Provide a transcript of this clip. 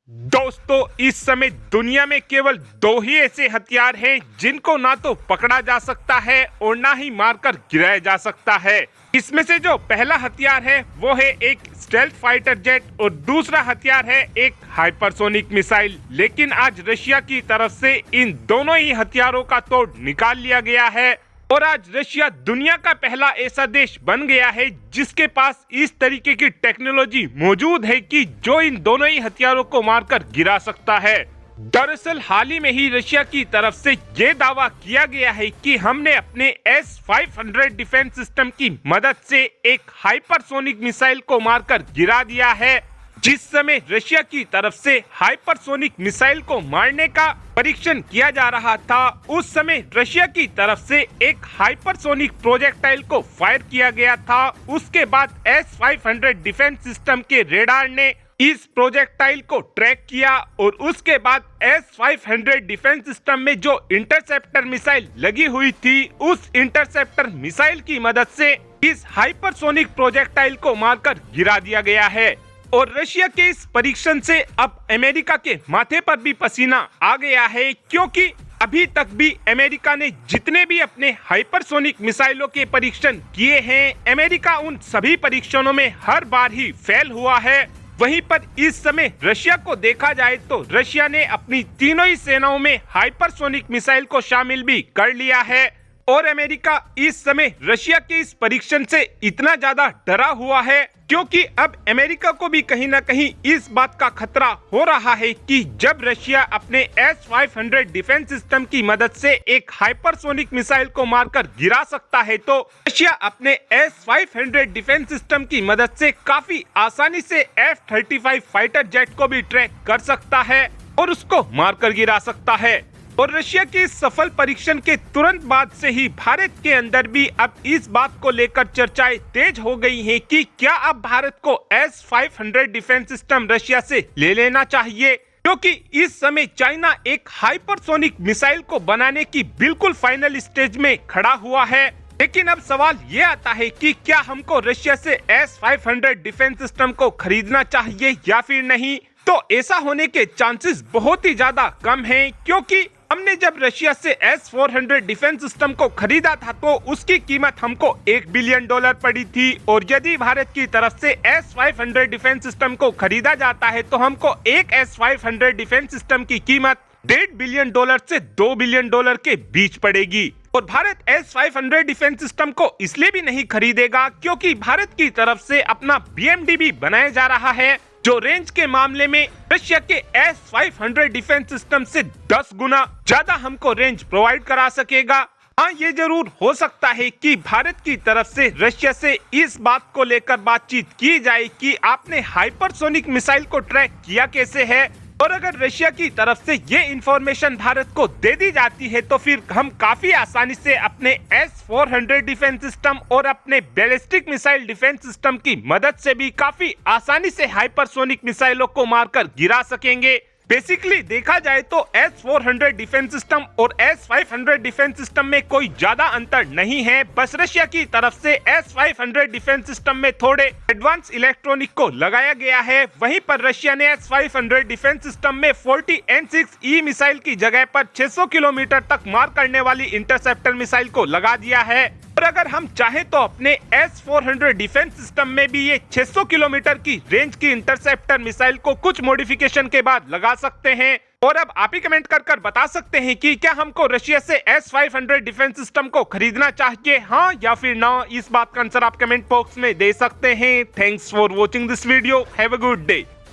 दोस्तों, इस समय दुनिया में केवल दो ही ऐसे हथियार हैं जिनको ना तो पकड़ा जा सकता है और ना ही मारकर गिराया जा सकता है। इसमें से जो पहला हथियार है वो है एक स्टेल्थ फाइटर जेट और दूसरा हथियार है एक हाइपरसोनिक मिसाइल। लेकिन आज रशिया की तरफ से इन दोनों ही हथियारों का तोड़ निकाल लिया गया है और आज रशिया दुनिया का पहला ऐसा देश बन गया है जिसके पास इस तरीके की टेक्नोलॉजी मौजूद है कि जो इन दोनों ही हथियारों को मारकर गिरा सकता है। दरअसल हाल ही में ही रशिया की तरफ से ये दावा किया गया है कि हमने अपने S-500 डिफेंस सिस्टम की मदद से एक हाइपरसोनिक मिसाइल को मारकर गिरा दिया है। जिस समय रशिया की तरफ से हाइपरसोनिक मिसाइल को मारने का परीक्षण किया जा रहा था, उस समय रशिया की तरफ से एक हाइपरसोनिक प्रोजेक्टाइल को फायर किया गया था। उसके बाद S-500 डिफेंस सिस्टम के रेडार ने इस प्रोजेक्टाइल को ट्रैक किया और उसके बाद S-500 डिफेंस सिस्टम में जो इंटरसेप्टर मिसाइल लगी हुई थी, उस इंटरसेप्टर मिसाइल की मदद से इस हाइपरसोनिक प्रोजेक्टाइल को मारकर गिरा दिया गया है। और रशिया के इस परीक्षण से अब अमेरिका के माथे पर भी पसीना आ गया है, क्योंकि अभी तक भी अमेरिका ने जितने भी अपने हाइपरसोनिक मिसाइलों के परीक्षण किए हैं, अमेरिका उन सभी परीक्षणों में हर बार ही फेल हुआ है। वहीं पर इस समय रशिया को देखा जाए तो रशिया ने अपनी तीनों ही सेनाओं में हाइपरसोनिक मिसाइल को शामिल भी कर लिया है और अमेरिका इस समय रशिया के इस परीक्षण से इतना ज्यादा डरा हुआ है क्योंकि अब अमेरिका को भी कहीं ना कहीं इस बात का खतरा हो रहा है कि जब रशिया अपने S-500 डिफेंस सिस्टम की मदद से एक हाइपरसोनिक मिसाइल को मारकर गिरा सकता है, तो रशिया अपने S-500 डिफेंस सिस्टम की मदद से काफी आसानी से F-35 फाइटर जेट को भी ट्रैक कर सकता है और उसको मारकर गिरा सकता है। और रशिया के इस सफल परीक्षण के तुरंत बाद से ही भारत के अंदर भी अब इस बात को लेकर चर्चाएं तेज हो गई हैं कि क्या अब भारत को S-500 डिफेंस सिस्टम रशिया से ले लेना चाहिए, क्योंकि इस समय चाइना एक हाइपरसोनिक मिसाइल को बनाने की बिल्कुल फाइनल स्टेज में खड़ा हुआ है। लेकिन अब सवाल ये आता है कि क्या हमको रशिया से S-500 डिफेंस सिस्टम को खरीदना चाहिए या फिर नहीं। तो ऐसा होने के चांसेस बहुत ही ज्यादा कम हैं, क्योंकि हमने जब रशिया से S-400 डिफेंस सिस्टम को खरीदा था तो उसकी कीमत हमको $1 बिलियन पड़ी थी और यदि भारत की तरफ से S-500 डिफेंस सिस्टम को खरीदा जाता है तो हमको एक S-500 डिफेंस सिस्टम की कीमत $1.5 बिलियन से $2 बिलियन के बीच पड़ेगी। और भारत S-500 डिफेंस सिस्टम को इसलिए भी नहीं खरीदेगा क्योंकि भारत की तरफ से अपना BMD भी बनाया जा रहा है, जो रेंज के मामले में रशिया के S-500 डिफेंस सिस्टम से 10 गुना ज्यादा हमको रेंज प्रोवाइड करा सकेगा। हाँ, ये जरूर हो सकता है कि भारत की तरफ से रशिया से इस बात को लेकर बातचीत की जाए कि आपने हाइपरसोनिक मिसाइल को ट्रैक किया कैसे है, और अगर रशिया की तरफ से ये इंफॉर्मेशन भारत को दे दी जाती है तो फिर हम काफी आसानी से अपने S-400 डिफेंस सिस्टम और अपने बैलिस्टिक मिसाइल डिफेंस सिस्टम की मदद से भी काफी आसानी से हाइपरसोनिक मिसाइलों को मारकर गिरा सकेंगे। बेसिकली देखा जाए तो S-400 डिफेंस सिस्टम और S-500 डिफेंस सिस्टम में कोई ज्यादा अंतर नहीं है, बस रशिया की तरफ से S-500 डिफेंस सिस्टम में थोड़े एडवांस इलेक्ट्रॉनिक को लगाया गया है। वहीं पर रशिया ने S-500 डिफेंस सिस्टम में 40 N6E मिसाइल की जगह पर 600 किलोमीटर तक मार करने वाली इंटरसेप्टर मिसाइल को लगा दिया है। और अगर हम चाहे तो अपने S-400 डिफेंस सिस्टम में भी ये 600 किलोमीटर की रेंज की इंटरसेप्टर मिसाइल को कुछ मॉडिफिकेशन के बाद लगा सकते हैं। और अब आप ही कमेंट कर बता सकते हैं कि क्या हमको रशिया से S-500 डिफेंस सिस्टम को खरीदना चाहिए, हाँ या फिर ना। इस बात का आंसर आप कमेंट बॉक्स में दे सकते हैं। Thanks for watching this video. Have a good day.